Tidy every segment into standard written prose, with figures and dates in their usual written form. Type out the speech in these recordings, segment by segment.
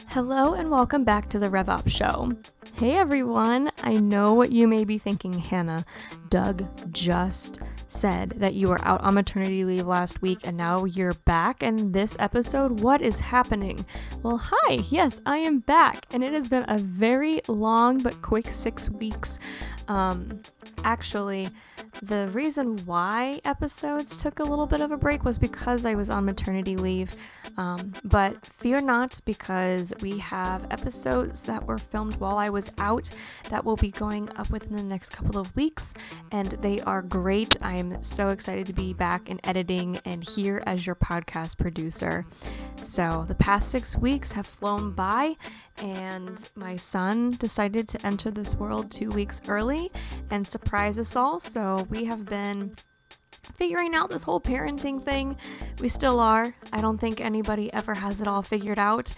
Hello and welcome back to the RevOps Show. Hey everyone, I know what you may be thinking, Hannah. Doug just said that you were out on maternity leave last week and now you're back in this episode. What is happening? Well, hi, yes, I am back and it has been a very long but quick 6 weeks. Actually, the reason why episodes took a little bit of a break was because I was on maternity leave. But fear not, because we have episodes that were filmed while I was out that will be going up within the next couple of weeks, and they are great. I am so excited to be back in editing and here as your podcast producer. So the past 6 weeks have flown by, and my son decided to enter this world 2 weeks early and surprise us all. So we have been figuring out this whole parenting thing. We still are. I don't think anybody ever has it all figured out,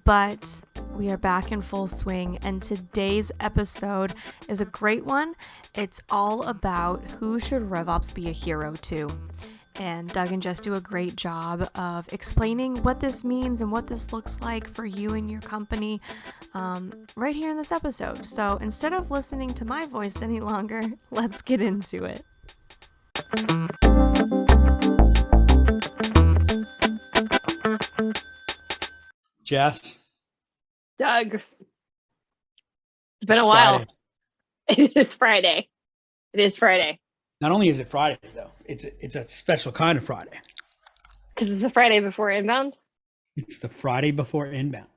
but we are back in full swing, and today's episode is a great one. It's all about who should RevOps be a hero to. And Doug and Jess do a great job of explaining what this means and what this looks like for you and your company right here in this episode. So instead of listening to my voice any longer, let's get into it. Jess. Doug. It's been a while. It's Friday. It is Friday. Not only is it Friday, though, it's a special kind of Friday. Because it's the Friday before inbound. It's the Friday before inbound.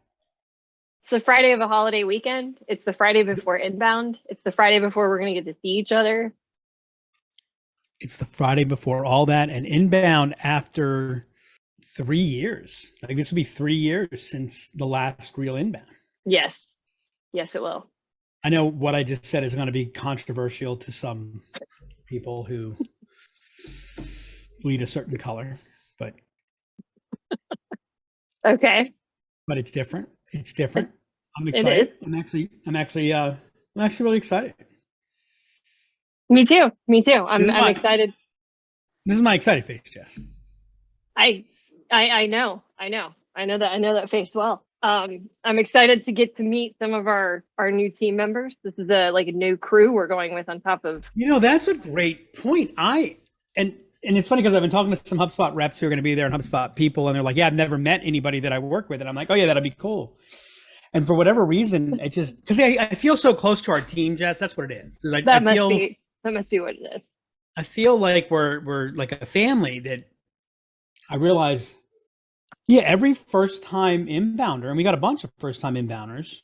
It's the Friday of a holiday weekend. It's the Friday before inbound. It's the Friday before we're going to get to see each other. It's the Friday before all that, and inbound after 3 years. Like, this will be 3 years since the last real inbound. Yes. Yes, it will. I know what I just said is going to be controversial to some people who bleed a certain color, but okay. But it's different. It's different. I'm excited. I'm actually really excited. Me too. I'm excited. This is my excited face, Jess. I know that face well. I'm excited to get to meet some of our new team members. This is a new crew we're going with on top of. That's a great point. And it's funny because I've been talking to some HubSpot reps who are going to be there and HubSpot people, and they're like, yeah, I've never met anybody that I work with. And I'm like, oh yeah, that'll be cool. And for whatever reason, it just, because I feel so close to our team, Jess. That's what it is. That must be what it is. I feel like we're like a family that I realize, yeah, every first time inbounder, and we got a bunch of first time inbounders.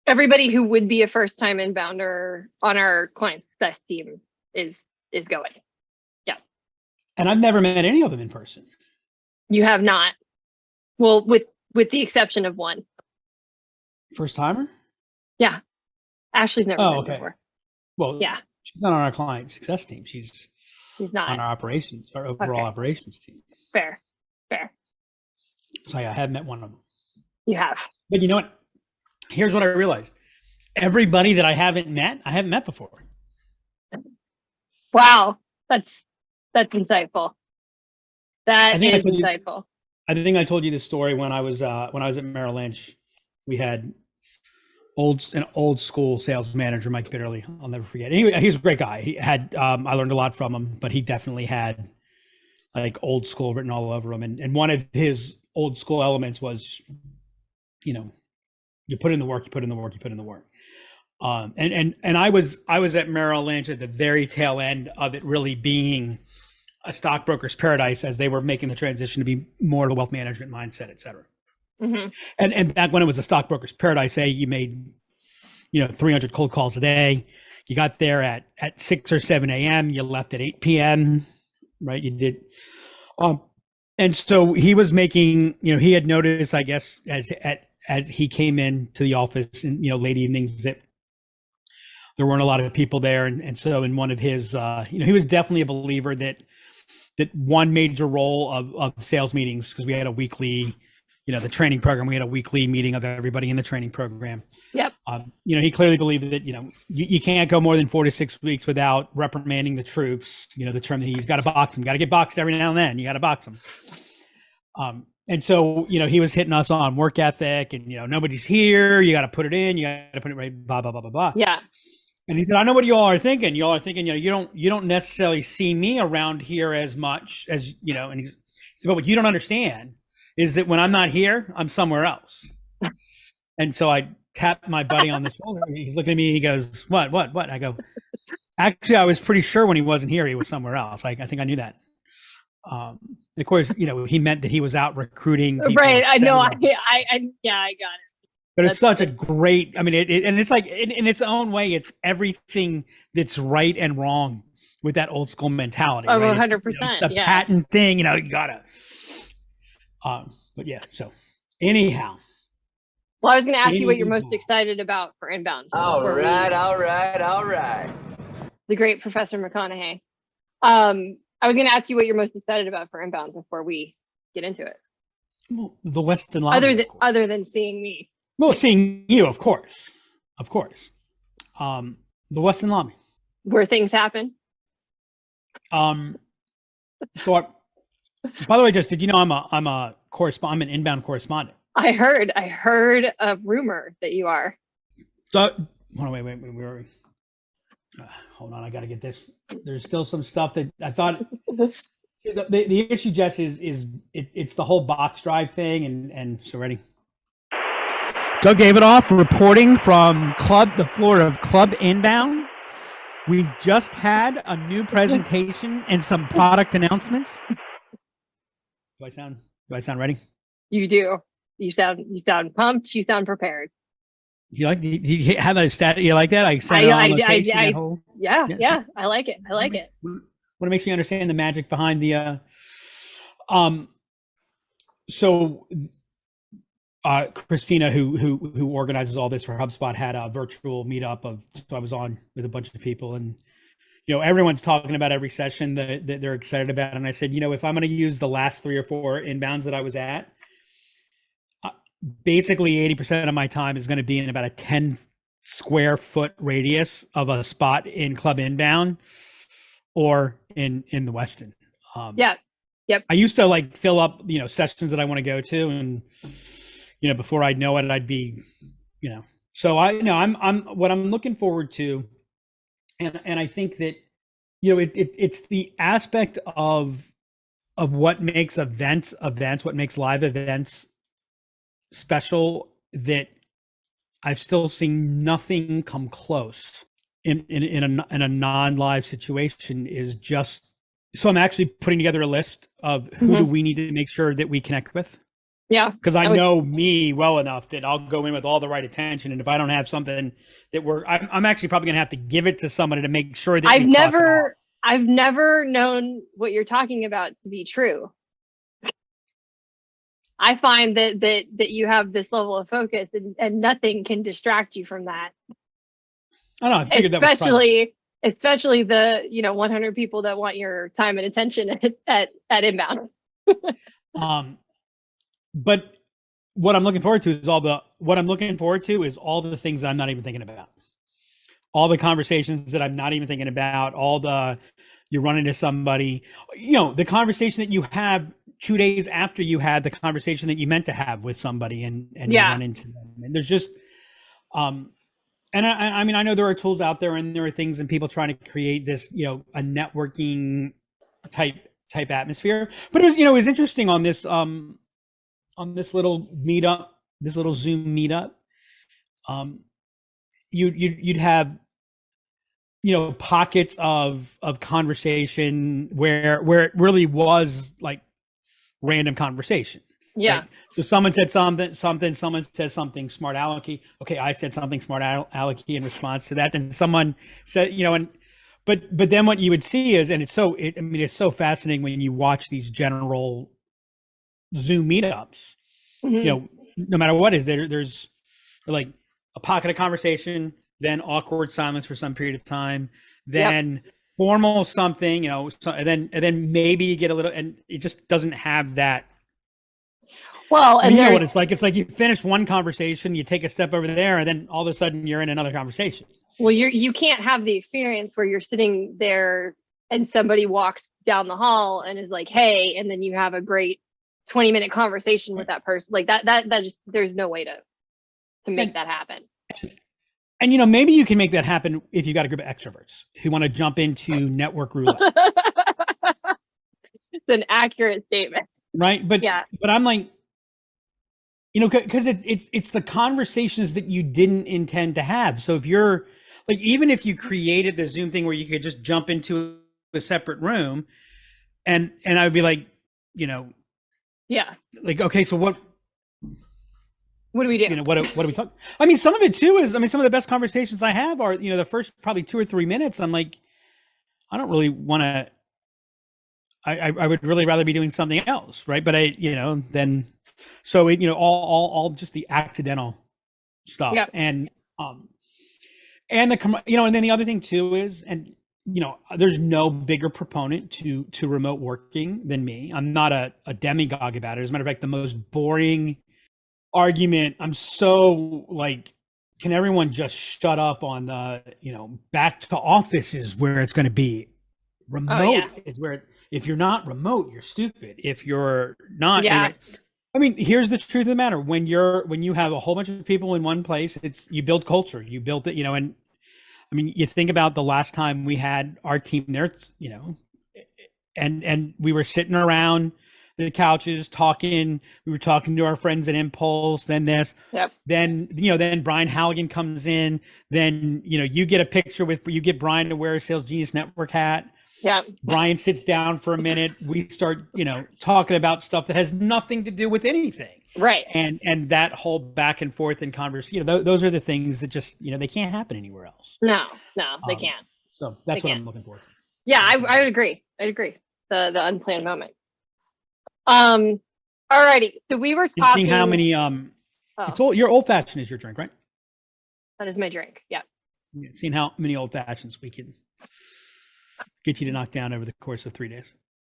Everybody who would be a first time inbounder on our client success team is going. Yeah. And I've never met any of them in person. You have not. Well, with the exception of one. First timer? Yeah. Ashley's never been before. Well, yeah. She's not on our client success team. She's not on our overall operations team. Fair. So yeah, I have met one of them. You have. But you know what? Here's what I realized. Everybody that I haven't met before. Wow. That's insightful. That is insightful. I think I told you this story when I was at Merrill Lynch. We had an old school sales manager, Mike Bitterly. I'll never forget. Anyway, he's a great guy. He had I learned a lot from him, but he definitely had like old school written all over him. And one of his old school elements was, you put in the work, you put in the work, you put in the work. And I was at Merrill Lynch at the very tail end of it really being a stockbroker's paradise as they were making the transition to be more of a wealth management mindset, et cetera. Mm-hmm. And back when it was a stockbroker's paradise, you made, 300 cold calls a day. You got there at 6 or 7 a.m. You left at 8 p.m. Right? You did. And so he was making, he had noticed, I guess, as he came into the office in, late evenings that there weren't a lot of people there. And so in one of his, he was definitely a believer that one major role of sales meetings, because we had a weekly, the training program, we had a weekly meeting of everybody in the training program. Yep. He clearly believed that, you can't go more than 4 to 6 weeks without reprimanding the troops. The term that he's got to box them, got to get boxed every now and then. You got to box them. And so, he was hitting us on work ethic and, nobody's here. You got to put it in. You got to put it right, blah, blah, blah, blah, blah. Yeah. And he said, I know what you all are thinking. You all are thinking, you don't necessarily see me around here as much as, and he said, but what you don't understand is that when I'm not here, I'm somewhere else. And so I tapped my buddy on the shoulder. He's looking at me and he goes, what? I go, actually, I was pretty sure when he wasn't here, he was somewhere else. I think I knew that. Of course, he meant that he was out recruiting people. Right. I know. I got it. But it's such a great, and it's like in its own way, it's everything that's right and wrong with that old school mentality. Oh, right? 100%. The patent thing, you gotta. But yeah, so anyhow. Well, I was going to ask you what you're most excited about for Inbound. All right. The great Professor McConaughey. I was going to ask you what you're most excited about for Inbound before we get into it. Well, the Westin Lobby. Other than seeing me. Well, seeing you, of course. The Westin Lobby. Where things happen. So, by the way, Jess, did you know I'm an Inbound correspondent? I heard a rumor that you are. So, wait, where are we? Hold on, I got to get this. There's still some stuff that I thought. The issue, Jess, is it's the whole box drive thing, and so ready. Doug Davidoff reporting from the floor of Club Inbound. We've just had a new presentation and some product announcements. Do I sound ready? You do. You sound pumped. You sound prepared. Do you have that stat? You like that? Yeah. I like it. Want to make sure you understand the magic behind the. So, Christina, who organizes all this for HubSpot, had a virtual meetup so I was on with a bunch of people, and everyone's talking about every session that they're excited about, and I said, if I'm going to use the last 3 or 4 inbounds that I was at. Basically 80% of my time is going to be in about a 10 square foot radius of a spot in Club Inbound or in the Westin. Yep. I used to fill up, sessions that I want to go to, and, before I'd know it, I'd be, so I'm what I'm looking forward to. And I think that, it's the aspect of what makes events, what makes live events special, that I've still seen nothing come close in a non-live situation. Is just, so I'm actually putting together a list of who do we need to make sure that we connect with. Yeah, because I know me well enough that I'll go in with all the right attention, and if I don't have something that I'm actually probably gonna have to give it to somebody to make sure that I've never known what you're talking about to be true. I find that you have this level of focus, and nothing can distract you from that. I know. I figured especially the 100 people that want your time and attention at Inbound. But what I'm looking forward to is all the things I'm not even thinking about. All the conversations that I'm not even thinking about. You run into somebody, the conversation that you have 2 days after you had the conversation that you meant to have with somebody, and you run into them. And there's just, and I know there are tools out there, and there are things and people trying to create this, a networking type atmosphere. But it was interesting on this little meetup, this little Zoom meetup. You'd have, pockets of conversation where it really was like random conversation. Yeah. Right? So someone said something, someone said something smart alecky. Okay, I said something smart alecky in response to that. Then someone said, but then what you would see is, and it's so fascinating when you watch these general Zoom meetups, no matter what is there's like a pocket of conversation, then awkward silence for some period of time, then formal something, and then maybe you get a little, and it just doesn't have that. Well, and you know what it's like. It's like you finish one conversation, you take a step over there, and then all of a sudden you're in another conversation. Well, you can't have the experience where you're sitting there and somebody walks down the hall and is like, "Hey," and then you have a great 20-minute conversation with that person. Like that just, there's no way to make that happen. And, maybe you can make that happen if you've got a group of extroverts who want to jump into network roulette. It's an accurate statement. Right. But yeah. But I'm like, because it's the conversations that you didn't intend to have. So if you're like, even if you created the Zoom thing where you could just jump into a separate room and I would be like, yeah, like, okay, so what do we do? What do we talk? I mean, some of it too is, some of the best conversations I have are, the first probably 2 or 3 minutes. I'm like, I don't really want to, I would really rather be doing something else. Right. But then, so it, all just the accidental stuff. Yep. And then the other thing too is, and, there's no bigger proponent to remote working than me. I'm not a demagogue about it. As a matter of fact, the most boring argument, I'm so like, can everyone just shut up on the, back to office is where it's going to be. Remote is where, if you're not remote, you're stupid. If you're not, yeah. I mean, here's the truth of the matter. When you have a whole bunch of people in one place, you build culture, you build it, and I mean, you think about the last time we had our team there, and we were sitting around the couches talking. We were talking to our friends at Impulse. Then this. Yep. Then Brian Halligan comes in. Then you get a picture you get Brian to wear a Sales Genius Network hat. Yeah. Brian sits down for a minute. We start talking about stuff that has nothing to do with anything. Right. And that whole back and forth and conversation, those are the things that just, they can't happen anywhere else. No, they can't. So that's what I'm looking forward to. Yeah, I would agree. I'd agree. The unplanned moment. Alrighty. So we were talking. Seeing how many, your old fashioned is your drink, right? That is my drink. Yeah. Seeing how many old fashions we can get you to knock down over the course of 3 days.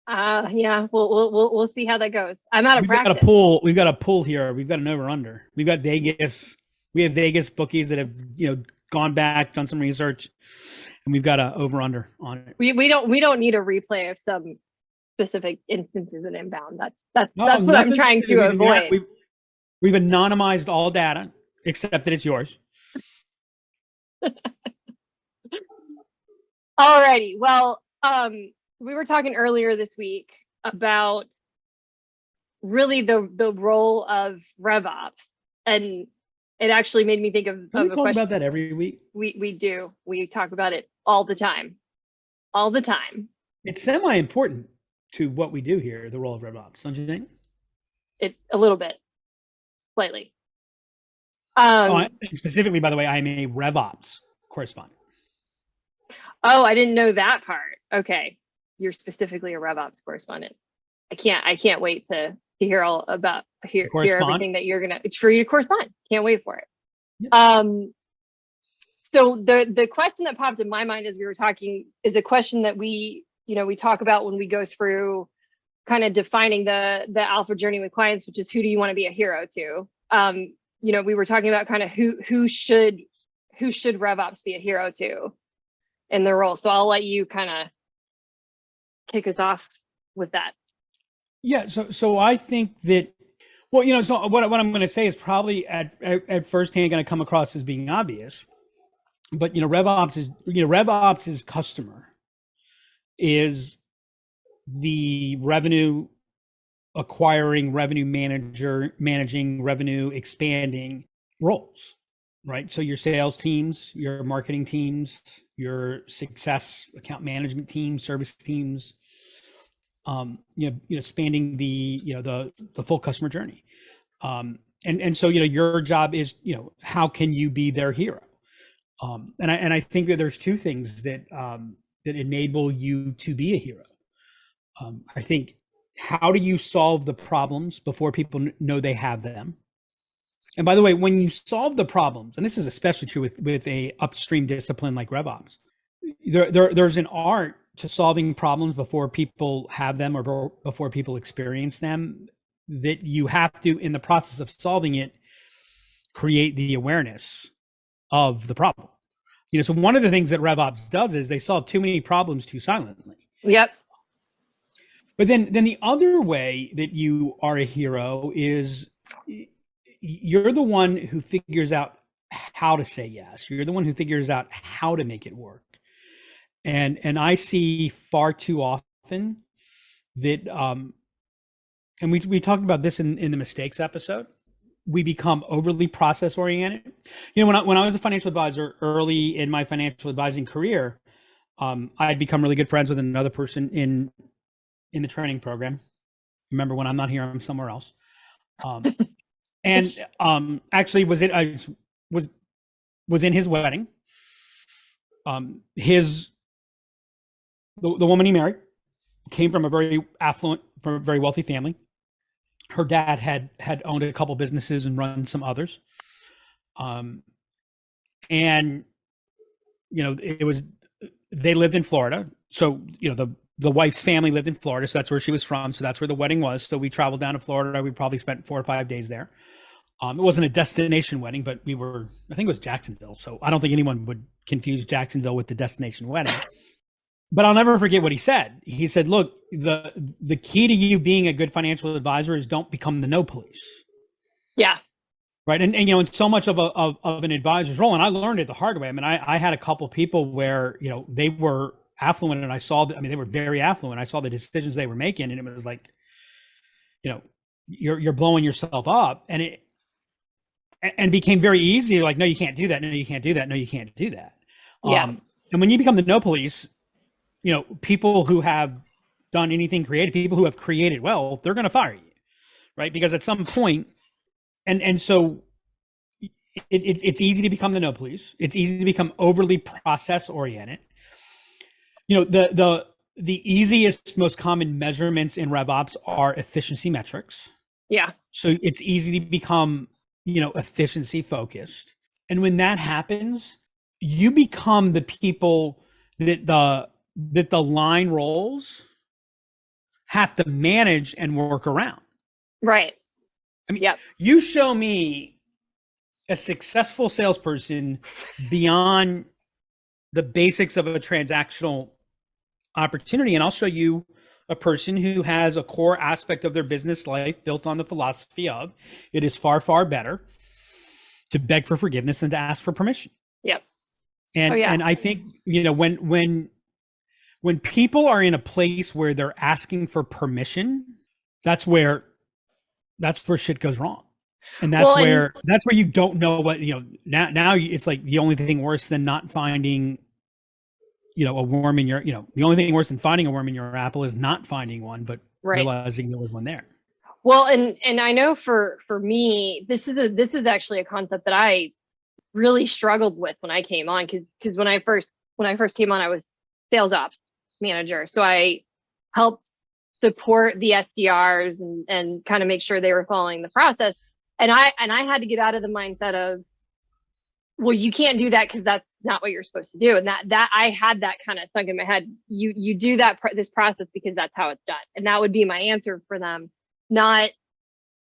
Yeah, we'll see how that goes. I'm out of practice. We've got a pool here. We've got an over under. We've got Vegas. We have Vegas bookies that have gone back, done some research, and we've got a over under on it. We don't need a replay of some specific instances in inbound. That's what I'm trying to avoid. We've anonymized all data except that it's yours. Alrighty. Well, we were talking earlier this week about really the role of RevOps, and it actually made me think of we a talk question. About that every week. We do. We talk about it all the time. All the time. It's semi-important to what we do here, the role of RevOps, don't you think? It a little bit, slightly. Specifically, by the way, I'm a RevOps correspondent. Oh, I didn't know that part. Okay. You're specifically a RevOps correspondent. I can't wait to hear all about hear everything that you're it's for you to correspond. Can't wait for it. Yep. So the question that popped in my mind as we were talking is a question that we talk about when we go through kind of defining the alpha journey with clients, which is who do you want to be a hero to? We were talking about kind of who should RevOps be a hero to in the role. So I'll let you kind of kick us off with that. Yeah. So I think that, so what I'm going to say is probably at first hand going to come across as being obvious, but RevOps' customer is the revenue acquiring, revenue manager, managing, revenue expanding roles, right? So your sales teams, your marketing teams, your success account management teams, service teams, spanning the full customer journey. And so, your job is, how can you be their hero? And I think that there's two things that enable you to be a hero. I think, how do you solve the problems before people know they have them? And by the way, when you solve the problems, and this is especially true with a upstream discipline like RevOps, there's an art to solving problems before people have them or before people experience them, that you have to, in the process of solving it, create the awareness of the problem. So one of the things that RevOps does is they solve too many problems too silently. Yep. But then the other way that you are a hero is you're the one who figures out how to say yes. You're the one who figures out how to make it work. And I see far too often that, and we talked about this in the mistakes episode. We become overly process oriented. You know, when I was a financial advisor early in my financial advising career, I'd become really good friends with another person in the training program. Remember, when I'm not here, I'm somewhere else. And actually was in his wedding. The woman he married came from a very affluent, from a very wealthy family. Her dad had owned a couple businesses and run some others. And you know, they lived in Florida. So, you know, the wife's family lived in Florida. So that's where she was from. So that's where the wedding was. So we traveled down to Florida. We probably spent 4 or 5 days there. It wasn't a destination wedding, but I think it was Jacksonville. So I don't think anyone would confuse Jacksonville with the destination wedding. But I'll never forget what he said. He said, look, the key to you being a good financial advisor is don't become the no police. Yeah. Right. And you know, it's so much of an advisor's role. And I learned it the hard way. I mean, I had a couple people where, you know, they were affluent and I saw that, I mean, they were very affluent. I saw the decisions they were making and it was like, you know, you're blowing yourself up, and it became very easy. Like, no, you can't do that. No, you can't do that. No, you can't do that. Yeah. And when you become the no police, you know, people who have done anything creative, people who have created wealth, they're going to fire you, right? Because at some point, and so it's easy to become the no police. It's easy to become overly process oriented. You know, the easiest, most common measurements in RevOps are efficiency metrics. Yeah. So it's easy to become, you know, efficiency focused. And when that happens, you become the people that the line roles have to manage and work around. Right. I mean, yep. You show me a successful salesperson beyond the basics of a transactional opportunity, and I'll show you a person who has a core aspect of their business life built on the philosophy of it is far, far better to beg for forgiveness than to ask for permission. Yep. And and I think, you know, when people are in a place where they're asking for permission, that's where shit goes wrong. And that's where you don't know what, you know, now it's like the only thing worse than not finding, you know, a worm in your, you know, the only thing worse than finding a worm in your apple is not finding one, but realizing there was one there. Well, and I know for me, this is actually a concept that I really struggled with when I came on, because when I first came on, I was sales ops manager. So I helped support the SDRs and kind of make sure they were following the process. And I had to get out of the mindset of, well, you can't do that because that's not what you're supposed to do. And that I had that kind of sunk in my head. You do this process because that's how it's done. And that would be my answer for them. Not,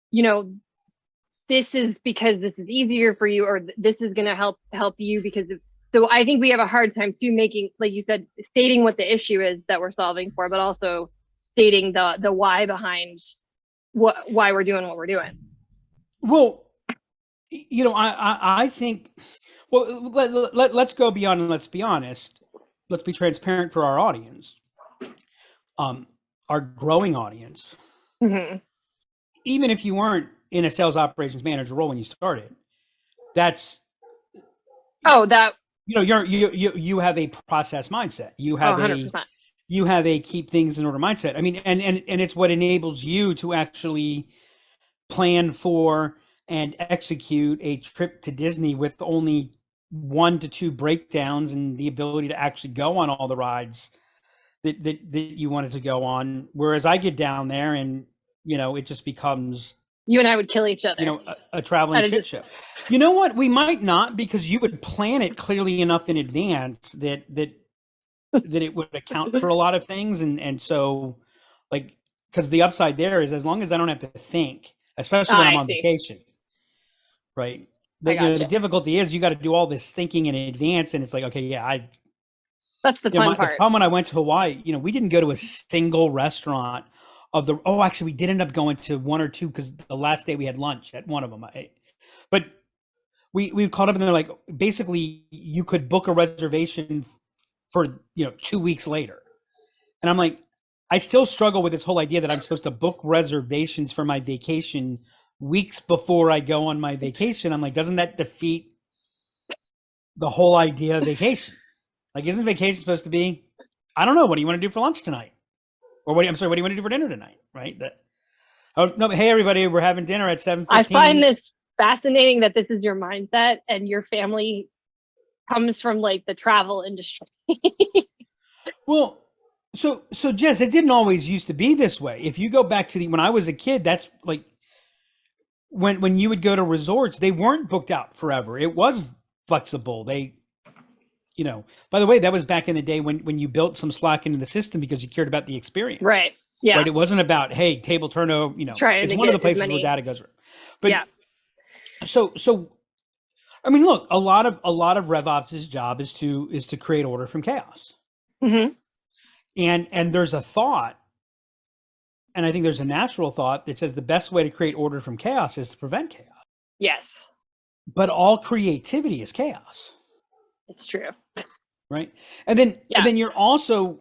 you know, this is because this is easier for you, or this is going to help you because of. So I think we have a hard time too making, like you said, stating what the issue is that we're solving for, but also stating the why behind why we're doing what we're doing. Well, you know, I think, well, let's go beyond and let's be honest. Let's be transparent for our audience, our growing audience. Mm-hmm. Even if you weren't in a sales operations manager role when you started, you know, you have a process mindset. You have 100%. You have a keep things in order mindset. I mean, and it's what enables you to actually plan for and execute a trip to Disney with only 1 to 2 breakdowns and the ability to actually go on all the rides that you wanted to go on. Whereas I get down there and, you know, it just becomes, you and I would kill each other. You know, a traveling shit show. You know what? We might not, because you would plan it clearly enough in advance that it would account for a lot of things. And so, like, because the upside there is, as long as I don't have to think, especially when I'm on vacation, right? The difficulty is you got to do all this thinking in advance, and it's like, okay, that's the fun part. The problem when I went to Hawaii, you know, we didn't go to a single restaurant actually we did end up going to one or two because the last day we had lunch at one of them. But we caught up and they're like, basically you could book a reservation for 2 weeks later. And I'm like, I still struggle with this whole idea that I'm supposed to book reservations for my vacation weeks before I go on my vacation. I'm like, doesn't that defeat the whole idea of vacation? Like, isn't vacation supposed to be, I don't know, what do you want to do for lunch tonight? Or what do you want to do for dinner tonight? Right? Hey everybody, we're having dinner at 7:15. I find this fascinating that this is your mindset and your family comes from like the travel industry. Well, so Jess, it didn't always used to be this way. If you go back to when I was a kid, that's like when you would go to resorts, they weren't booked out forever. It was flexible. They, by the way, that was back in the day when you built some slack into the system because you cared about the experience. Right. Yeah. Right. It wasn't about, hey, table turnover, it's one of the places where data goes. But yeah. So I mean, look, a lot of RevOps' job is to create order from chaos. Mm-hmm. And there's a thought, and I think there's a natural thought that says the best way to create order from chaos is to prevent chaos. Yes. But all creativity is chaos. It's true. Right. And then you're also,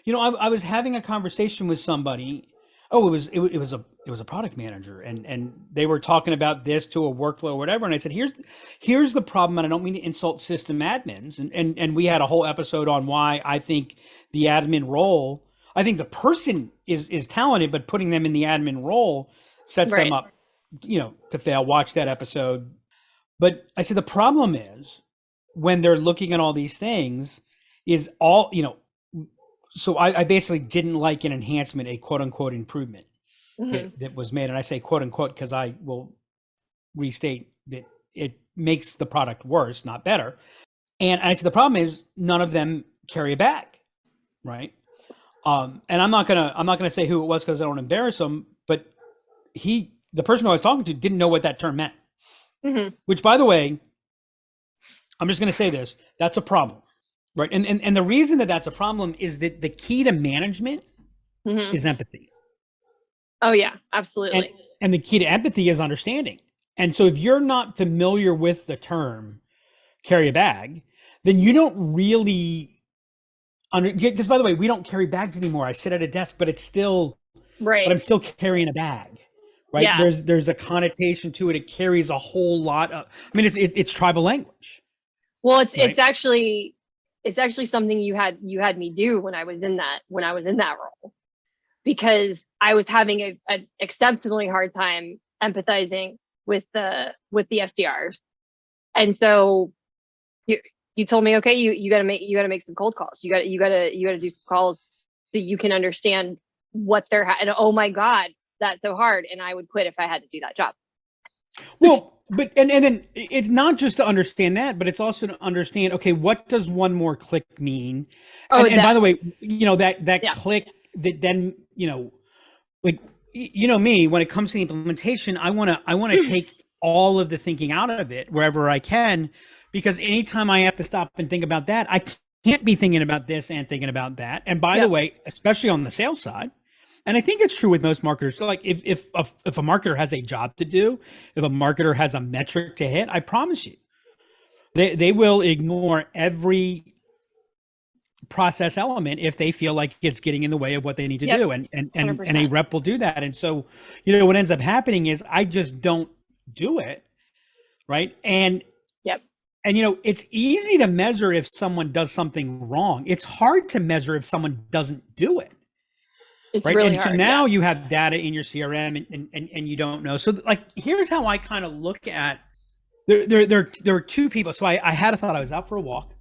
I was having a conversation with somebody. Oh, it was a product manager, and they were talking about this to a workflow or whatever. And I said, here's the problem. And I don't mean to insult system admins. And we had a whole episode on why I think the admin role, I think the person is talented, but putting them in the admin role sets them up, to fail. Watch that episode. But I said, the problem is when they're looking at all these things is all, so I basically didn't like an enhancement, a quote unquote improvement that was made. And I say quote unquote, because I will restate that it makes the product worse, not better. And I said, the problem is none of them carry a bag. Right. And I'm not gonna say who it was because I don't embarrass him, but the person who I was talking to didn't know what that term meant, which, by the way, I'm just going to say this, that's a problem. Right. And the reason that that's a problem is that the key to management is empathy. Oh yeah, absolutely. And the key to empathy is understanding. And so if you're not familiar with the term carry a bag, then you don't really because, by the way, we don't carry bags anymore. I sit at a desk, but it's still right. But I'm still carrying a bag. Right. Yeah. There's a connotation to it. It carries a whole lot of, I mean, it's tribal language. Well, it's actually something you had me do when I was in that role, because I was having an exceptionally hard time empathizing with the SDRs. And so you told me, okay, you got to make some cold calls. You got to do some calls so you can understand what they're and oh my God, that's so hard. And I would quit if I had to do that job. Well, but and then it's not just to understand that, but it's also to understand, okay, what does one more click mean? And by the way, that click that then, like, me, when it comes to the implementation, I want to take all of the thinking out of it wherever I can, because anytime I have to stop and think about that, I can't be thinking about this and thinking about that. And by the way, especially on the sales side, and I think it's true with most marketers. So like if a marketer has a job to do, if a marketer has a metric to hit, I promise you, they will ignore every process element if they feel like it's getting in the way of what they need to do. And a rep will do that. And so, what ends up happening is I just don't do it. Right. And it's easy to measure if someone does something wrong. It's hard to measure if someone doesn't do it. It's right. Really and hard, so now you have data in your CRM and you don't know. So like, here's how I kind of look at, there are two people. So I had a thought. I was out for a walk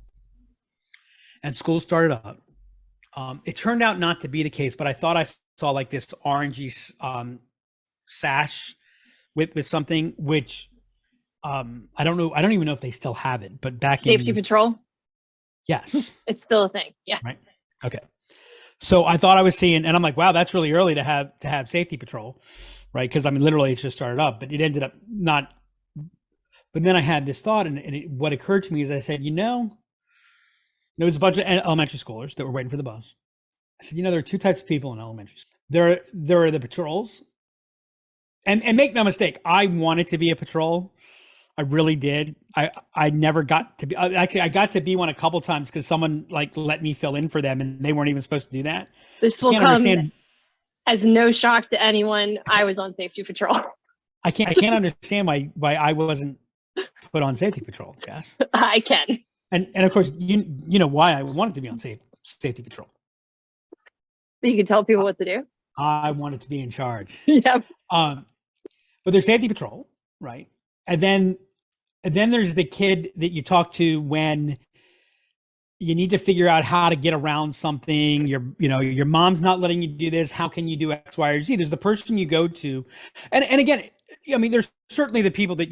and school started up. It turned out not to be the case, but I thought I saw like this orangey sash with something, which I don't know. I don't even know if they still have it, but back Safety Patrol. Yes. It's still a thing. Yeah. Right. Okay. So I thought I was seeing, and I'm like, wow, that's really early to have Safety Patrol, right? Because I mean, literally, it's just started up, but it ended up not. But then I had this thought, and what occurred to me is I said, there was a bunch of elementary schoolers that were waiting for the bus. I said, there are two types of people in elementary school. there are the patrols, and make no mistake, I wanted to be a patrol. I really did. I never got to be, actually I got to be one a couple times because someone like let me fill in for them and they weren't even supposed to do that. This will come as no shock to anyone. I was on safety patrol. I can't understand why I wasn't put on safety patrol, Jess. I can. And of course you know why I wanted to be on safety patrol. You can tell people what to do. I wanted to be in charge. Yep. But there's safety patrol, right? And then there's the kid that you talk to when you need to figure out how to get around something. Your mom's not letting you do this. How can you do X, Y, or Z? There's the person you go to, and again, I mean, there's certainly the people that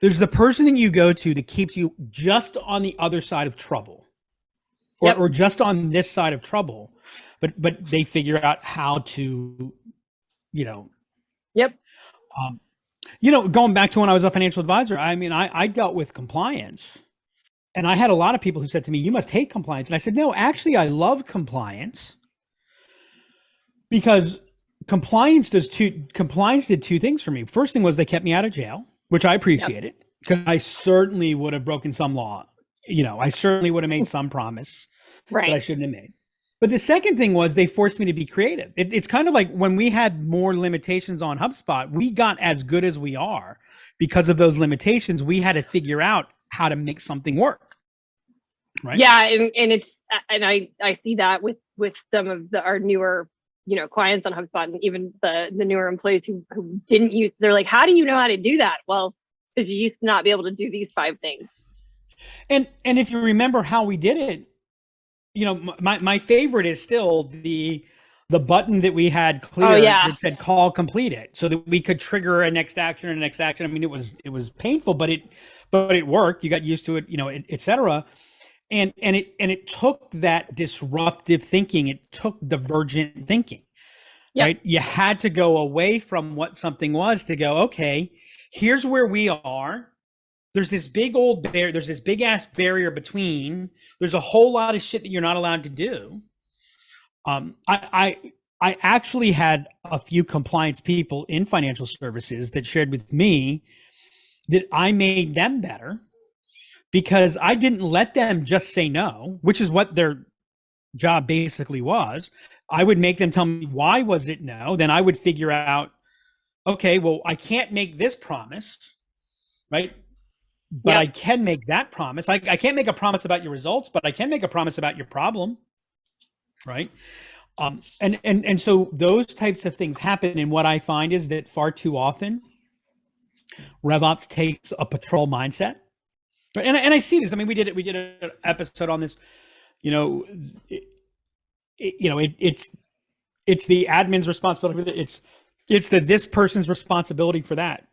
there's the person that you go to that keeps you just on the other side of trouble, or just on this side of trouble, but they figure out how to, Yep. Going back to when I was a financial advisor, I mean, I dealt with compliance, and I had a lot of people who said to me, "You must hate compliance." And I said, "No, actually, I love compliance because compliance did two things for me. First thing was they kept me out of jail, which I appreciated because I certainly would have broken some law. I certainly would have made some promise that I shouldn't have made. But the second thing was they forced me to be creative. It's kind of like when we had more limitations on HubSpot, we got as good as we are because of those limitations. We had to figure out how to make something work. Right. Yeah. And I see that with some of our newer, clients on HubSpot, and even the newer employees who didn't use, they're like, how do you know how to do that? Well, because you used to not be able to do these 5 things. And if you remember how we did it, my favorite is still the button that we had clear that said call completed, so that we could trigger a next action or next action. I mean, it was painful, but it worked. You got used to it, et cetera. And it took that disruptive thinking. It took divergent thinking, right? You had to go away from what something was to go, okay, here's where we are. There's this big there's this big ass barrier between. There's a whole lot of shit that you're not allowed to do. I actually had a few compliance people in financial services that shared with me that I made them better because I didn't let them just say no, which is what their job basically was. I would make them tell me why was it no. Then I would figure out, okay, well, I can't make this promise, right? But I can make that promise. I can't make a promise about your results, but I can make a promise about your problem, right? And so those types of things happen. And what I find is that far too often, RevOps takes a patrol mindset, and I see this. I mean, we did an episode on this. It's the admin's responsibility. It's this person's responsibility for that.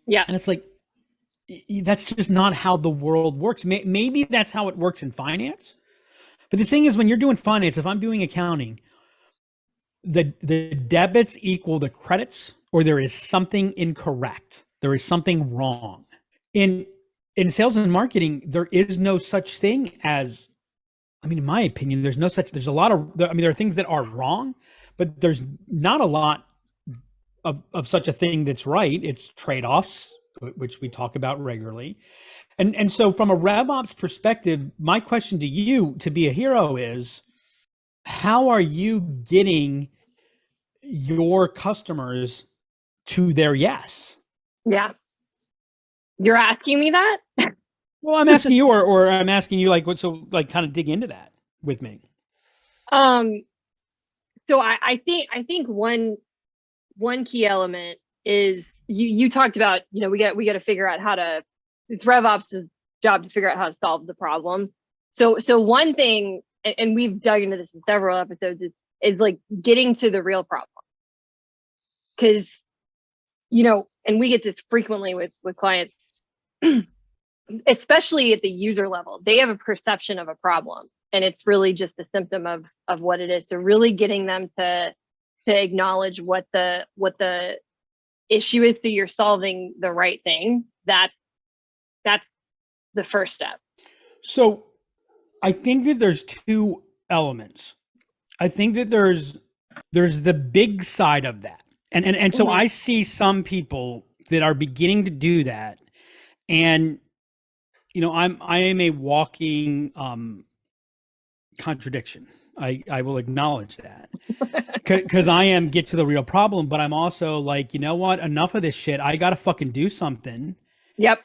Yeah, and it's like, that's just not how the world works. Maybe that's how it works in finance. But the thing is, when you're doing finance, if I'm doing accounting, the debits equal the credits, or there is something incorrect. There is something wrong. In sales and marketing, there is no such thing as, in my opinion, there's a lot of, there are things that are wrong, but there's not a lot of such a thing that's right. It's trade-offs, which we talk about regularly. And so from a RevOps perspective, my question to you to be a hero is, how are you getting your customers to their yes? Yeah. You're asking me that? Well, I'm asking you, or I'm asking you, kind of dig into that with me. So I think one key element is, you talked about, we got to figure out how to, it's RevOps' job to figure out how to solve the problem. So one thing, and we've dug into this in several episodes, is like getting to the real problem. Because, and we get this frequently with clients, especially at the user level, they have a perception of a problem, and it's really just a symptom of what it is. So really getting them to acknowledge what the issue is, so you're solving the right thing. That's the first step. So I think that there's two elements. I think that there's There's the big side of that. And so I see some people that are beginning to do that. And, I am a walking contradiction. I will acknowledge that because I am get to the real problem, but I'm also like, you know what? Enough of this shit. I got to fucking do something. Yep.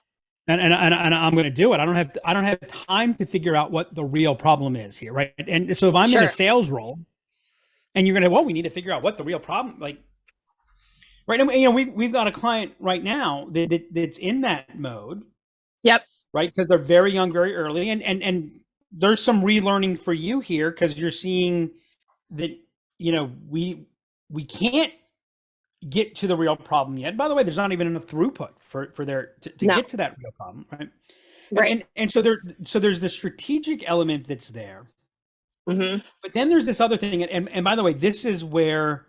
And I'm going to do it. I don't have time to figure out what the real problem is here. Right. And so if I'm in a sales role and you're going to, we need to figure out what the real problem, like, right. And, we've got a client right now that's in that mode. Yep. Right. Because they're very young, very early. And there's some relearning for you here because you're seeing that, we can't get to the real problem yet. By the way, there's not even enough throughput for there to get to that real problem, right? Right. And so there's the strategic element that's there. Mm-hmm. But then there's this other thing, and by the way, this is where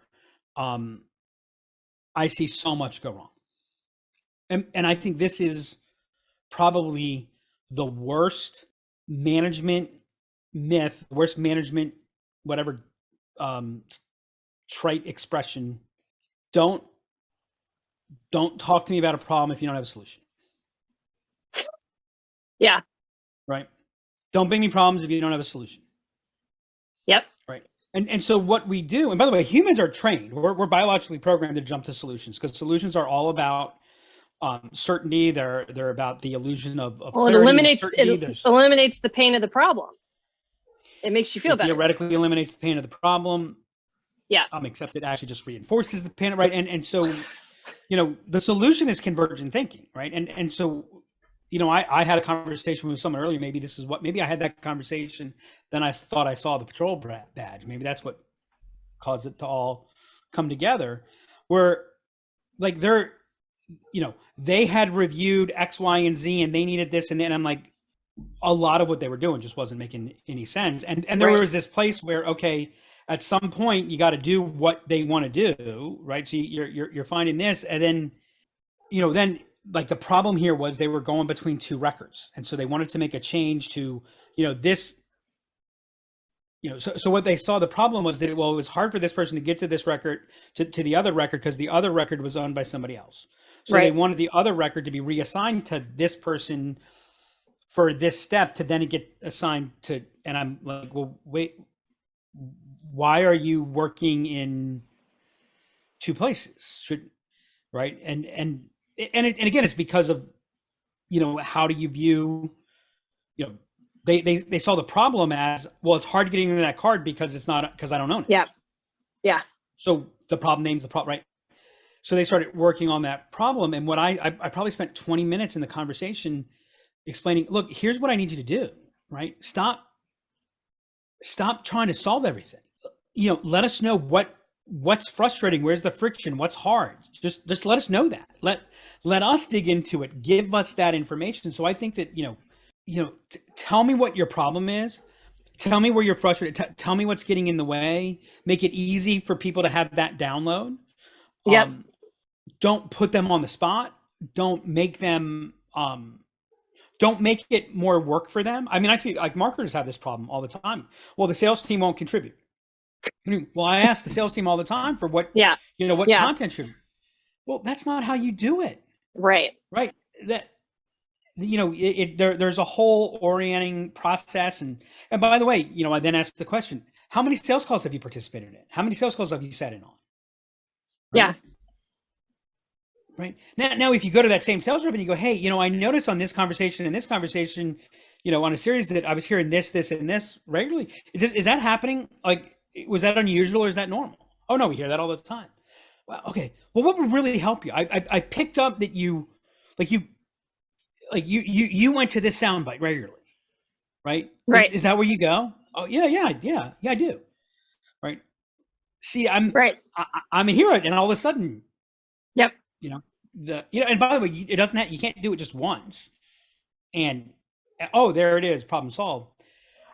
I see so much go wrong. And I think this is probably the worst management myth, worst management, whatever trite expression. Don't talk to me about a problem if you don't have a solution. Yeah. Right. Don't bring me problems if you don't have a solution. Yep. Right. And so what we do, and by the way, humans are trained. We're biologically programmed to jump to solutions because solutions are all about certainty. They're about the illusion of clarity. It eliminates the pain of the problem. It makes you feel better. Theoretically eliminates the pain of the problem. Yeah. Except it actually just reinforces the pain, right? And so, the solution is convergent thinking, right? And so, I had a conversation with someone earlier. Maybe I had that conversation. Then I thought I saw the patrol badge. Maybe that's what caused it to all come together. Where, like, they had reviewed X, Y, and Z, and they needed this, and then I'm like, a lot of what they were doing just wasn't making any sense. And there was this place where, okay, at some point you got to do what they want to do, right? So you're finding this, and then, then like the problem here was they were going between two records, and so they wanted to make a change to, this. So what they saw the problem was that it was hard for this person to get to this record to the other record because the other record was owned by somebody else. So they wanted the other record to be reassigned to this person for this step to then get assigned to. And I'm like, well, wait. Why are you working in two places? Right. And again, it's because of, how do you view, they saw the problem as, well, it's hard getting into that card because I don't own it. Yeah. Yeah. So the problem names the problem, right? So they started working on that problem. And what I probably spent 20 minutes in the conversation explaining, look, here's what I need you to do, right? Stop trying to solve everything. Let us know what's frustrating. Where's the friction? What's hard? Just let us know that. Let us dig into it. Give us that information. So I think that, tell me what your problem is. Tell me where you're frustrated. Tell me what's getting in the way. Make it easy for people to have that download. Yep. Don't put them on the spot. Don't make them, don't make it more work for them. I mean, I see like marketers have this problem all the time. Well, the sales team won't contribute. Well, I ask the sales team all the time for what, what content should. Well, that's not how you do it. Right. Right. That, there's a whole orienting process. And by the way, I then asked the question, how many sales calls have you participated in? How many sales calls have you sat in on? Right? Yeah. Right. Now, if you go to that same sales rep and you go, hey, I noticed on this conversation and this conversation, on a series that I was hearing this, and this regularly. Is that happening? Like, was that unusual or is that normal? Oh no, we hear that all the time. Well, okay. Well, what would really help you? I picked up that you went to this soundbite regularly, right? Right. Is that where you go? Oh yeah, I do. Right. See, I'm a hero, and all of a sudden, yep. And by the way, it doesn't you can't do it just once. And there it is, problem solved.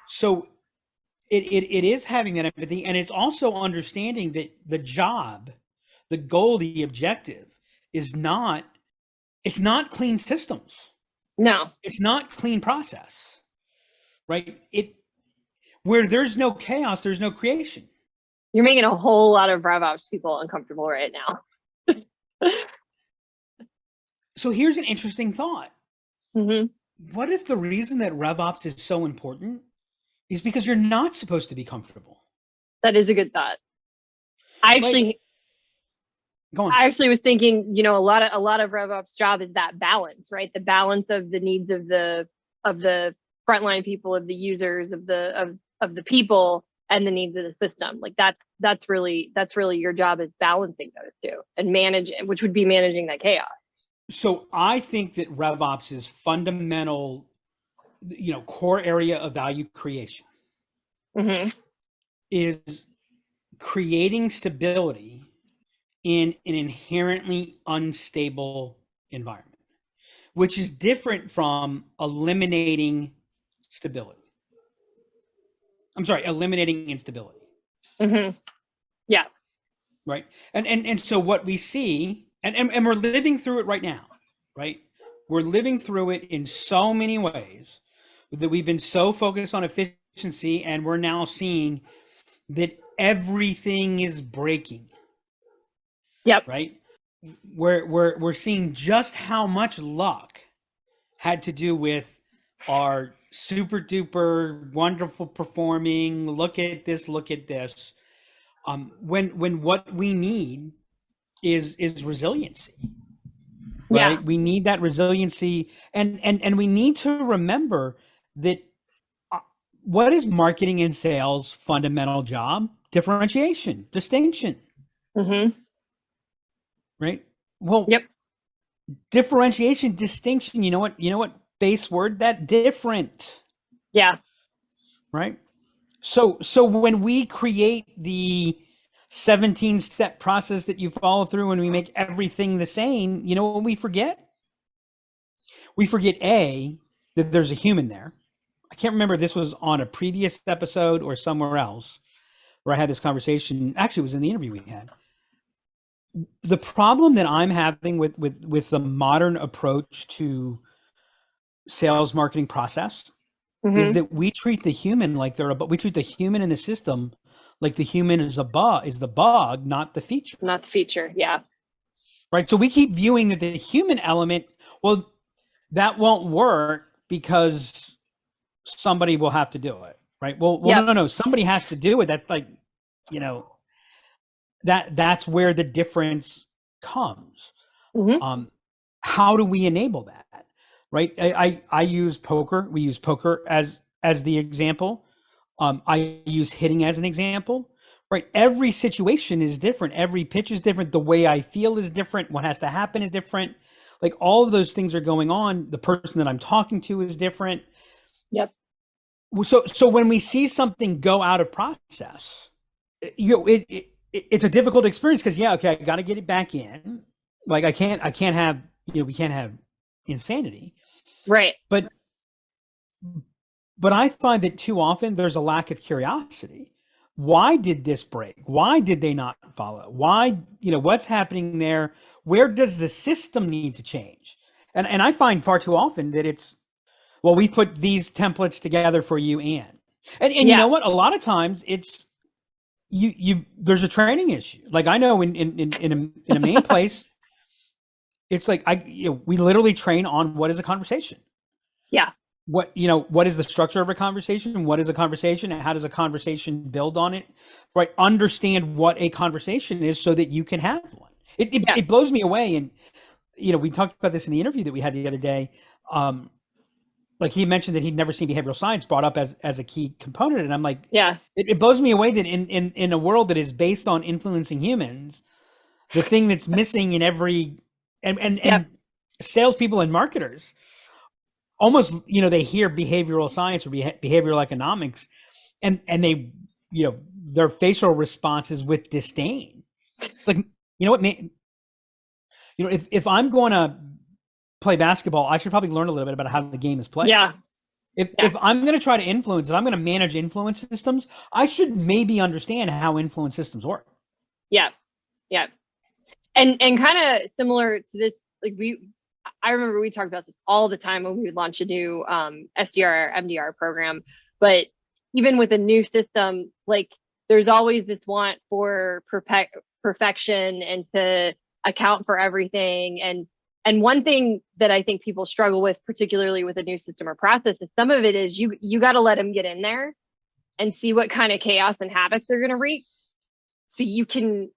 So it is having that empathy, and it's also understanding that the job, the goal, the objective it's not clean systems. No. It's not clean process. Right? Where there's no chaos, there's no creation. You're making a whole lot of RevOps people uncomfortable right now. So here's an interesting thought. Mm-hmm. What if the reason that RevOps is so important is because you're not supposed to be comfortable? That is a good thought. I actually was thinking, a lot of RevOps job is that balance, right? The balance of the needs of the frontline people, of the users, of the people, and the needs of the system. Like that's really your job, is balancing those two and which would be managing that chaos. So I think that RevOps is fundamental, core area of value creation is creating stability in an inherently unstable environment, which is different from eliminating stability. I'm sorry, eliminating instability. Yeah. Right. And so what we see, and we're living through it right now, right? We're living through it in so many ways that we've been so focused on efficiency, and we're now seeing that everything is breaking. Yep. Right. We're seeing just how much luck had to do with our super duper wonderful performing. Look at this. When what we need is resiliency. Right. Yeah. We need that resiliency, and we need to remember that what is marketing and sales fundamental job? Differentiation, distinction. Right. Well, yep. Differentiation, distinction. You know what base word that? Different. Yeah. Right. So when we create the 17-step process that you follow through and we make everything the same, you know what we forget? We forget that there's a human there. I can't remember if this was on a previous episode or somewhere else where I had this conversation. Actually, it was in the interview we had. The problem that I'm having with the modern approach to sales marketing process is that we treat the human like we treat the human in the system like the human is the bug, not the feature. Not the feature, yeah. Right. So we keep viewing that the human element, well, that won't work because somebody will have to do it. Right. Well, no, somebody has to do it. That's like, that's where the difference comes. How do we enable that? Right. I use poker. We use poker as the example. I use hitting as an example. Right. Every situation is different. Every pitch is different. The way I feel is different. What has to happen is different. Like all of those things are going on. The person that I'm talking to is different. Yep. So when we see something go out of process, it's a difficult experience because I got to get it back in. Like I can't have, we can't have insanity. Right. But I find that too often there's a lack of curiosity. Why did this break? Why did they not follow? Why, what's happening there? Where does the system need to change? And I find far too often that it's, well, we put these templates together for you and you know what? A lot of times it's, there's a training issue. Like I know in a main place, it's like we literally train on what is a conversation. Yeah. What is the structure of a conversation? What is a conversation, and how does a conversation build on it? Right. Understand what a conversation is so that you can have one. It blows me away. And we talked about this in the interview that we had the other day. Like he mentioned that he'd never seen behavioral science brought up as a key component. And I'm like, it blows me away that in a world that is based on influencing humans, the thing that's missing in every, and salespeople and marketers almost, they hear behavioral science or behavioral economics and they, their facial responses with disdain. It's like, what, man, if I'm going to play basketball, I should probably learn a little bit about how the game is played. Yeah. If I'm going to try to influence, if I'm going to manage influence systems, I should maybe understand how influence systems work. Yeah. Yeah. And kind of similar to this, like I remember we talked about this all the time when we would launch a new SDR or MDR program, but even with a new system, like there's always this want for perfection and to account for everything. And one thing that I think people struggle with, particularly with a new system or process, is some of it is you got to let them get in there and see what kind of chaos and havoc they're going to wreak, so you can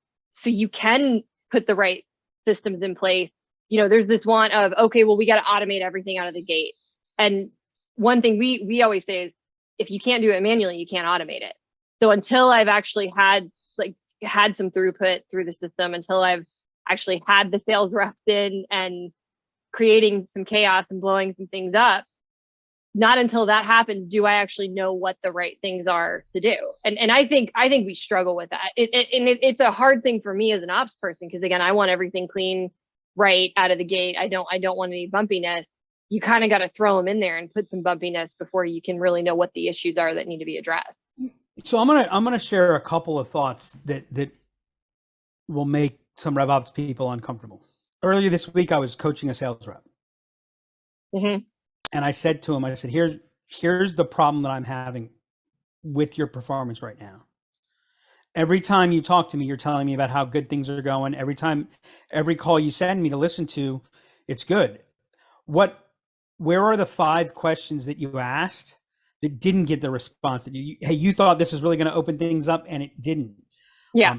put the right systems in place. There's this want of, okay, well, we got to automate everything out of the gate. And one thing we always say is, if you can't do it manually, you can't automate it. So until I've actually had some throughput through the system, until I've actually had the sales reps in and creating some chaos and blowing some things up, not until that happens do I actually know what the right things are to do. And I think we struggle with that. It's a hard thing for me as an ops person, because again, I want everything clean right out of the gate. I don't want any bumpiness. You kind of got to throw them in there and put some bumpiness before you can really know what the issues are that need to be addressed. So I'm gonna share a couple of thoughts that will make some RevOps people uncomfortable. Earlier this week, I was coaching a sales rep. Mm-hmm. And I said to him, I said, here's the problem that I'm having with your performance right now. Every time you talk to me, you're telling me about how good things are going. Every call you send me to listen to, it's good. Where are the 5 questions that you asked that didn't get the response that you thought this was really going to open things up, and it didn't? Yeah.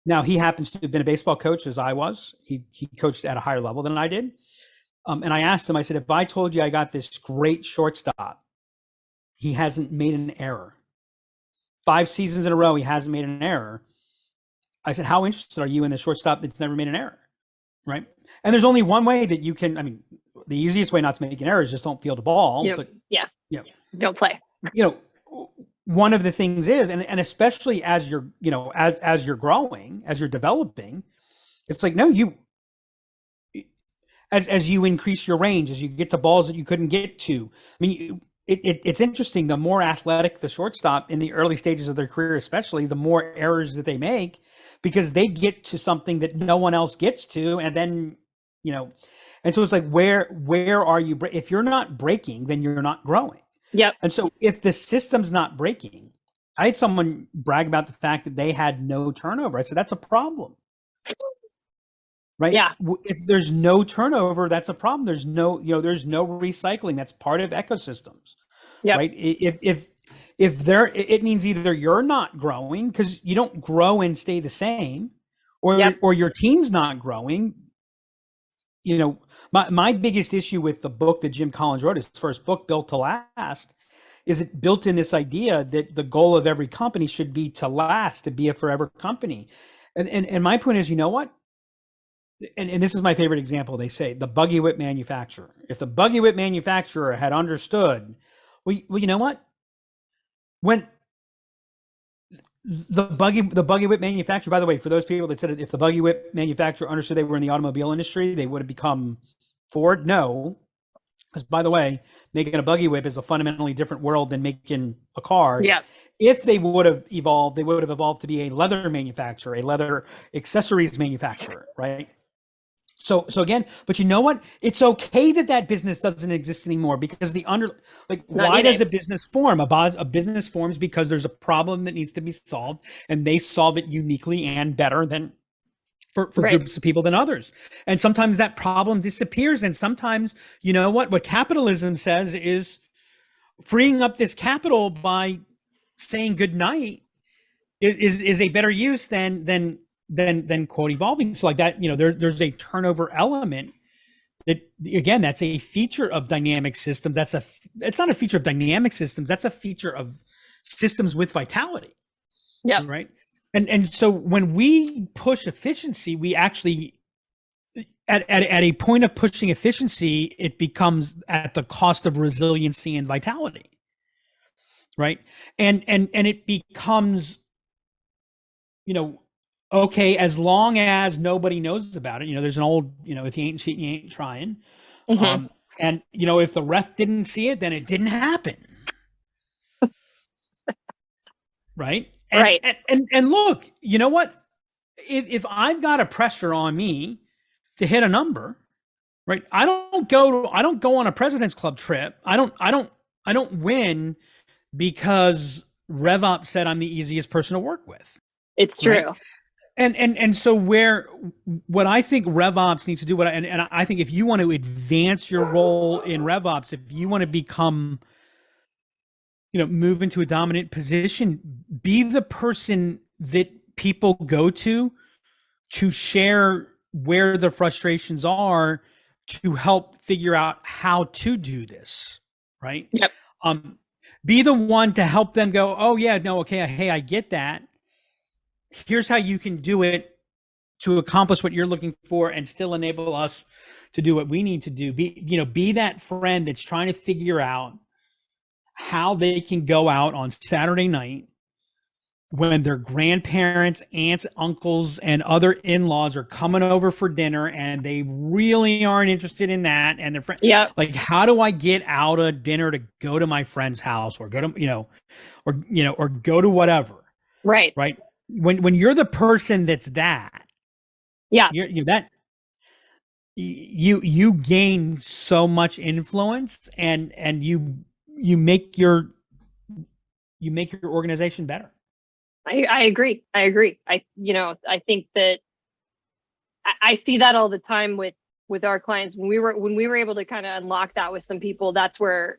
Now he happens to have been a baseball coach as I was. He coached at a higher level than I did. And I asked him, I said, if I told you I got this great shortstop, he hasn't made an error. 5 seasons in a row, he hasn't made an error. I said, how interested are you in the shortstop that's never made an error? Right. And there's only one way that you can, the easiest way not to make an error is just don't field the ball. Don't play. One of the things is, and especially as you're, as you're growing, as you're developing, it's like, no, as you increase your range, as you get to balls that you couldn't get to. It's interesting. The more athletic the shortstop in the early stages of their career, especially, the more errors that they make, because they get to something that no one else gets to. And then, and so it's like, where are you? If you're not breaking, then you're not growing. Yep. And so if the system's not breaking, I had someone brag about the fact that they had no turnover. I said, that's a problem. Right. Yeah. If there's no turnover, that's a problem. There's no recycling. That's part of ecosystems. Yep. Right. It means either you're not growing, because you don't grow and stay the same, or your team's not growing. My biggest issue with the book that Jim Collins wrote, his first book, Built to Last, is it built in this idea that the goal of every company should be to last, to be a forever company. And my point is, you know what? And this is my favorite example. They say the buggy whip manufacturer. If the buggy whip manufacturer had understood, well, you know what? When the buggy whip manufacturer, by the way, for those people that said if the buggy whip manufacturer understood they were in the automobile industry, they would have become Ford. No, because by the way, making a buggy whip is a fundamentally different world than making a car. Yeah. If they would have evolved, they would have evolved to be a leather manufacturer, a leather accessories manufacturer, right? So again, but you know what? It's okay that business doesn't exist anymore, because why does a business form? A business forms because there's a problem that needs to be solved, and they solve it uniquely and better than for groups of people than others. And sometimes that problem disappears. And sometimes, you know what capitalism says is freeing up this capital by saying goodnight is a better use than quote evolving. So like that, there's a turnover element that, again, that's a feature of dynamic systems. It's not a feature of dynamic systems. That's a feature of systems with vitality. Yeah. Right. And so when we push efficiency, we actually, at a point of pushing efficiency, it becomes at the cost of resiliency and vitality. Right. And it becomes, okay, as long as nobody knows about it, there's an old, if you ain't cheating, you ain't trying. Mm-hmm. And if the ref didn't see it, then it didn't happen. Right. And look, you know what? If I've got a pressure on me to hit a number, right? I don't go on a President's Club trip. I don't win because RevOps said I'm the easiest person to work with. It's true. Right? And so what I think RevOps needs to do, and I think if you want to advance your role in RevOps, if you want to become, move into a dominant position, be the person that people go to share where the frustrations are, to help figure out how to do this, right? Yep. Be the one to help them go, oh yeah, no, okay, hey, I get that. Here's how you can do it to accomplish what you're looking for and still enable us to do what we need to do. Be that friend that's trying to figure out how they can go out on Saturday night when their grandparents, aunts, uncles, and other in-laws are coming over for dinner and they really aren't interested in that. And their friend, like, how do I get out of dinner to go to my friend's house or go to, or go to whatever. Right. Right. When you're the person that's that, you gain so much influence and you make your organization better. I agree. I think that I see that all the time with our clients when we were able to kind of unlock that with some people. That's where,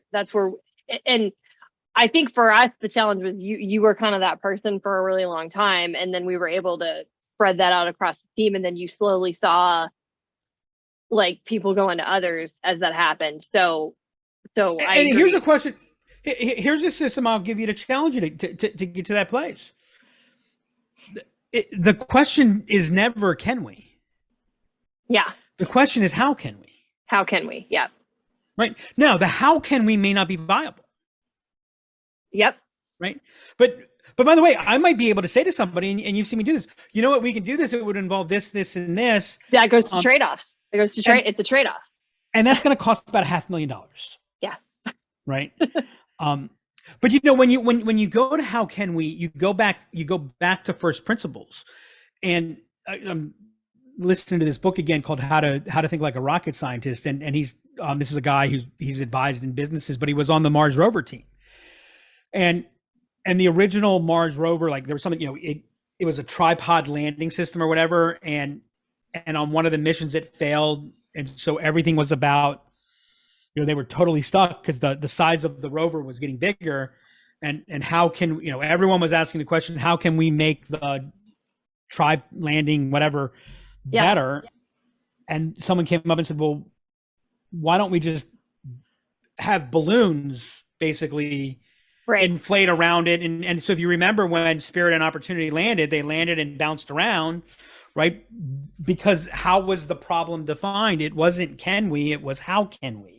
and I think for us, the challenge was you were kind of that person for a really long time. And then we were able to spread that out across the team. And then you slowly saw like people go into others as that happened. So here's the question. Here's a system I'll give you to challenge you to get to that place. The question is never, can we? Yeah. The question is, how can we? How can we? Yeah. Right. Now, the how can we may not be viable. Yep. Right. But by the way, I might be able to say to somebody, and you've seen me do this, you know what, we can do this. It would involve this, this, and this. That goes to trade-offs. It goes to it's a trade-off. And that's going to cost about $500,000. Yeah. Right. But when you go to how can we, you go back to first principles. And I'm listening to this book again called How to Think Like a Rocket Scientist. And he's this is a guy he's advised in businesses, but he was on the Mars rover team. And the original Mars rover, like there was something, it was a tripod landing system or whatever. And on one of the missions it failed. And so everything was about, they were totally stuck because the size of the rover was getting bigger. And how can, everyone was asking the question, how can we make the tri landing, whatever, better? And someone came up and said, well, why don't we just have balloons basically inflate around it? And so if you remember when Spirit and Opportunity landed, they landed and bounced around, right? Because how was the problem defined? It wasn't can we, it was how can we?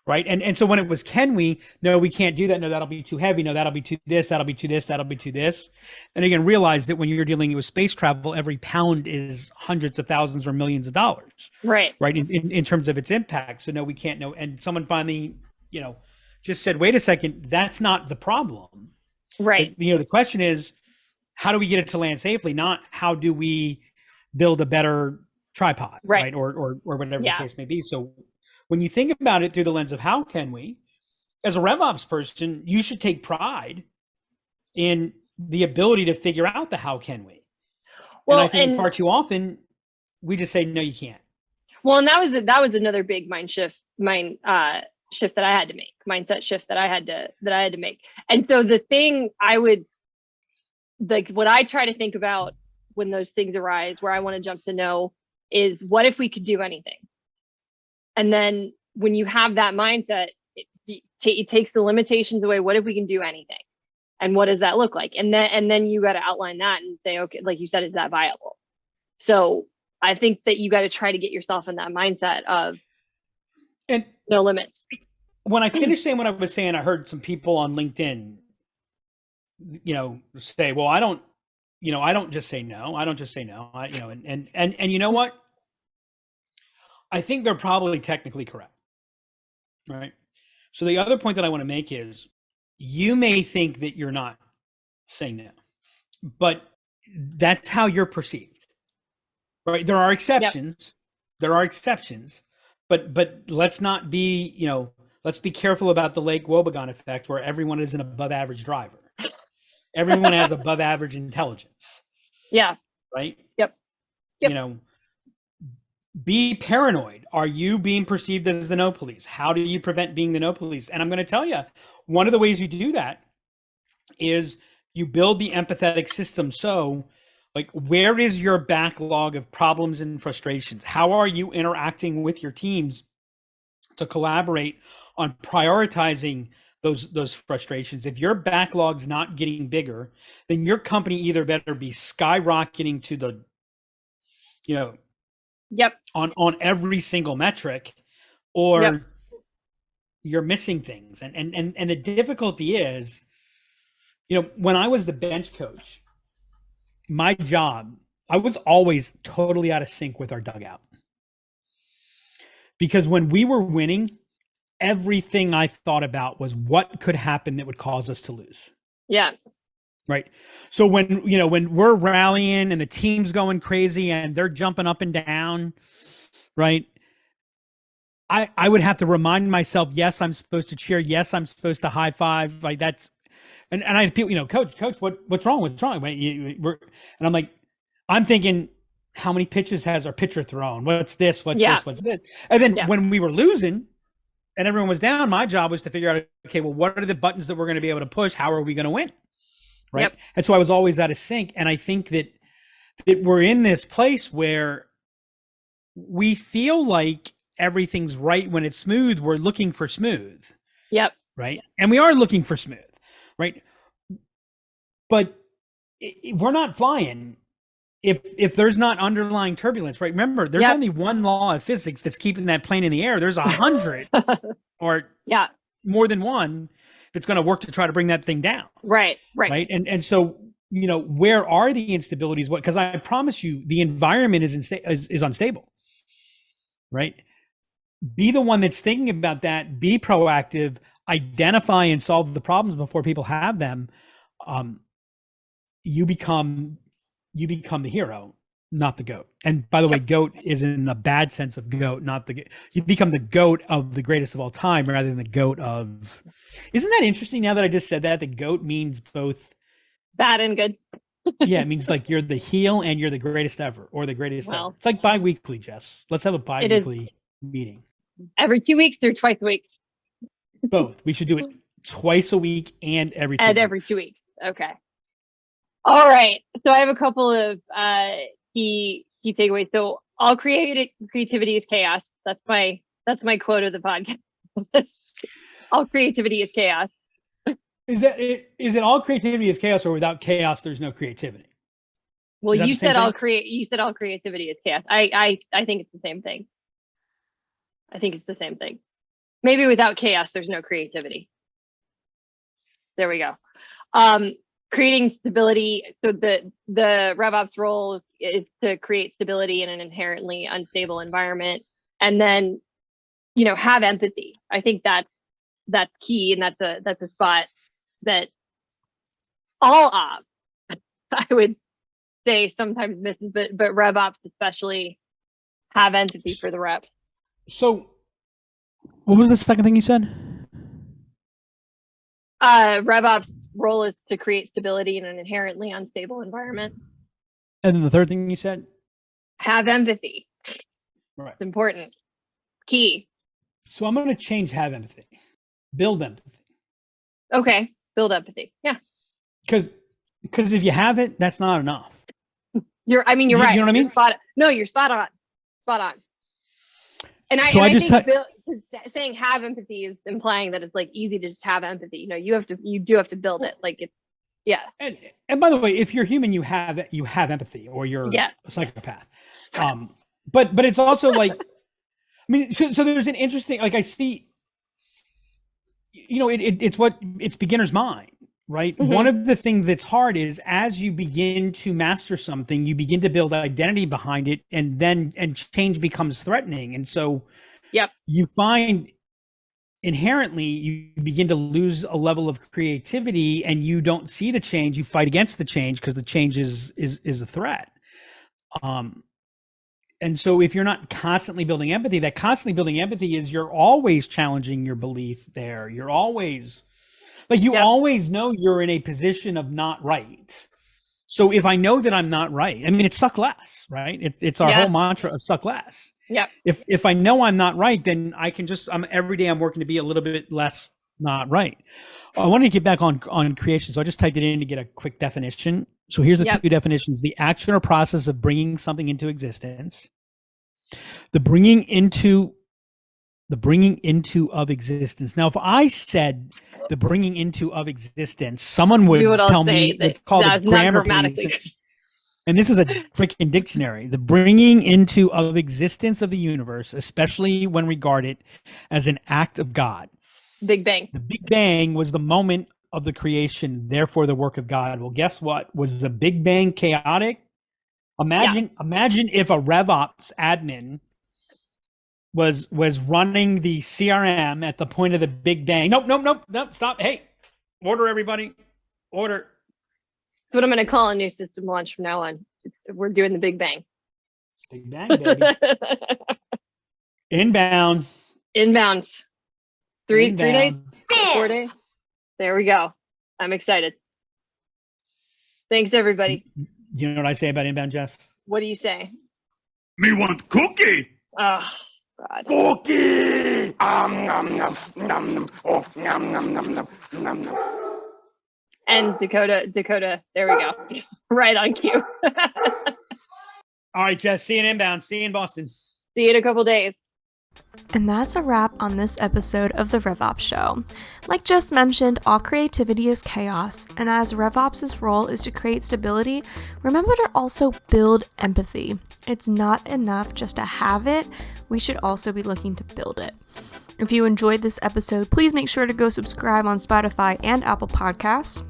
Right. And so when it was, can we? No, we can't do that. No, that'll be too heavy. No, that'll be too this. That'll be too this. That'll be too this. And again, realize that when you're dealing with space travel, every pound is hundreds of thousands or millions of dollars. Right. Right. In terms of its impact. So no, we can't know. And someone finally, just said, wait a second, that's not the problem. Right. But, the question is, how do we get it to land safely? Not how do we build a better tripod, right? Or whatever the case may be. So when you think about it through the lens of how can we, as a RevOps person, you should take pride in the ability to figure out the how can we. Well, and I think far too often we just say, no, you can't. Well, and that was another big mindset shift that I had to make. And so the thing what I try to think about when those things arise where I want to jump to no is, what if we could do anything? And then when you have that mindset, it takes the limitations away. What if we can do anything? And what does that look like? And then you got to outline that and say, okay, like you said, is that viable? So I think that you got to try to get yourself in that mindset of no limits. When I finished saying what I was saying, I heard some people on LinkedIn, say, well, I don't just say no. I don't just say no. And you know what? I think they're probably technically correct. Right. So the other point that I want to make is, you may think that you're not saying no, but that's how you're perceived. Right. There are exceptions. Yep. There are exceptions, but let's not be, let's be careful about the Lake Wobegon effect where everyone is an above average driver. Everyone has above average intelligence. Yeah. Right. Yep. You know, be paranoid. Are you being perceived as the no police? How do you prevent being the no police? And I'm going to tell you, one of the ways you do that is you build the empathetic system. So, like, where is your backlog of problems and frustrations? How are you interacting with your teams to collaborate on prioritizing those frustrations? If your backlog's not getting bigger, then your company either better be skyrocketing to the, you know, on every single metric, or you're missing things. And the difficulty is, you know, when I was the bench coach, my job, I was always totally out of sync with our dugout. Because when we were winning, everything I thought about was what could happen that would cause us to lose. Yeah. Right. So when we're rallying and the team's going crazy and they're jumping up and down, right, I would have to remind myself, yes, I'm supposed to cheer. Yes, I'm supposed to high five. Like that's, and I had people, coach, what's wrong? What's wrong? And I'm like, I'm thinking, how many pitches has our pitcher thrown? What's this? What's this? And then when we were losing and everyone was down, my job was to figure out, okay, well, what are the buttons that we're going to be able to push? How are we going to win? Right. Yep. And so I was always out of sync. And I think that we're in this place where we feel like everything's right when it's smooth. We're looking for smooth. Yep. Right. And we are looking for smooth. Right. But we're not flying if there's not underlying turbulence. Right. Remember, there's only one law of physics that's keeping that plane in the air. There's 100 or more than one that's going to work to try to bring that thing down. Right. And so, where are the instabilities? What? Because I promise you, the environment is unstable. Right. Be the one that's thinking about that. Be proactive. Identify and solve the problems before people have them. You become the hero, not the goat. And by the way, goat is in the bad sense of goat, not the. You become the goat of the greatest of all time, rather than the goat of. Isn't that interesting? Now that I just said that, the goat means both bad and good. Yeah, it means like you're the heel and you're the greatest ever, or the greatest ever. It's like bi-weekly, Jess. Let's have a bi-weekly meeting. Every 2 weeks or twice a week? Both. We should do it twice a week and every 2 weeks. Every 2 weeks. Okay. All right. So I have a couple of key takeaways. So all creativity is chaos. That's my quote of the podcast. All creativity is chaos. Is it all creativity is chaos, or without chaos there's no creativity? Well, you said all creativity is chaos. I think it's the same thing. I think it's the same thing. Maybe without chaos there's no creativity. There we go. Creating stability. So the RevOps role is to create stability in an inherently unstable environment, and then have empathy. I think that's key, and that's a spot that all ops, I would say, sometimes misses, but RevOps especially have empathy for the reps. So what was the second thing you said? RevOps role is to create stability in an inherently unstable environment. And then the third thing you said? Have empathy. Right. It's important. Key. So I'm going to change have empathy. Build empathy. Okay. Build empathy. Yeah. Because if you have it, that's not enough. You're right. You know what I mean? You're spot on. Spot on. And I think saying have empathy is implying that it's like easy to just have empathy. You do have to build it. Like it's, yeah. And by the way, if you're human, you have empathy, or you're a psychopath. But it's also like, I mean, so there's an interesting, like I see, it's beginner's mind, right? Mm-hmm. One of the things that's hard is as you begin to master something, you begin to build identity behind it, and change becomes threatening. And so you find inherently you begin to lose a level of creativity, and you don't see the change. You fight against the change because the change is a threat. And so if you're not constantly building empathy, that constantly building empathy is you're always challenging your belief there. You're always Like you Yep. always know you're in a position of not right. So if I know that I'm not right, I mean, it's suck less, right? It's our Yeah. whole mantra of suck less. Yep. If I know I'm not right, then I can every day I'm working to be a little bit less not right. I wanted to get back on creation. So I just typed it in to get a quick definition. So here's the Yep. two definitions: the action or process of bringing something into existence, the bringing into of existence. Now, if I said the bringing into of existence, someone would tell me, would call the grammar police. And this is a freaking dictionary. The bringing into of existence of the universe, especially when regarded as an act of God. Big Bang. The Big Bang was the moment of the creation, therefore the work of God. Well, guess what? Was the Big Bang chaotic? Imagine if a RevOps admin was running the CRM at the point of the Big Bang. Nope, stop. Hey, order, everybody. Order. That's what I'm going to call a new system launch from now on. We're doing the Big Bang. Big Bang, baby. Inbound. Inbounds. Three days? Bam! 4 days? There we go. I'm excited. Thanks, everybody. You know what I say about inbound, Jess? What do you say? Me want cookie. Oh, God. Cookie. Nom, nom, nom. Oh, nom, nom, nom, nom, nom, nom. And Dakota, there we go. Right on cue. All right, Jess, see you in inbound. See you in Boston. See you in a couple days. And that's a wrap on this episode of the RevOps Show. Like just mentioned, all creativity is chaos, and as RevOps' role is to create stability, remember to also build empathy. It's not enough just to have it, we should also be looking to build it. If you enjoyed this episode, please make sure to go subscribe on Spotify and Apple Podcasts.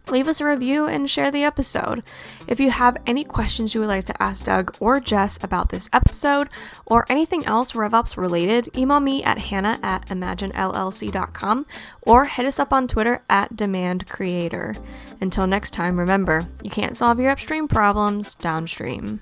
Leave us a review and share the episode. If you have any questions you would like to ask Doug or Jess about this episode or anything else RevOps related, email me at hannah@imaginellc.com or hit us up on Twitter @demandcreator. Until next time, remember, you can't solve your upstream problems downstream.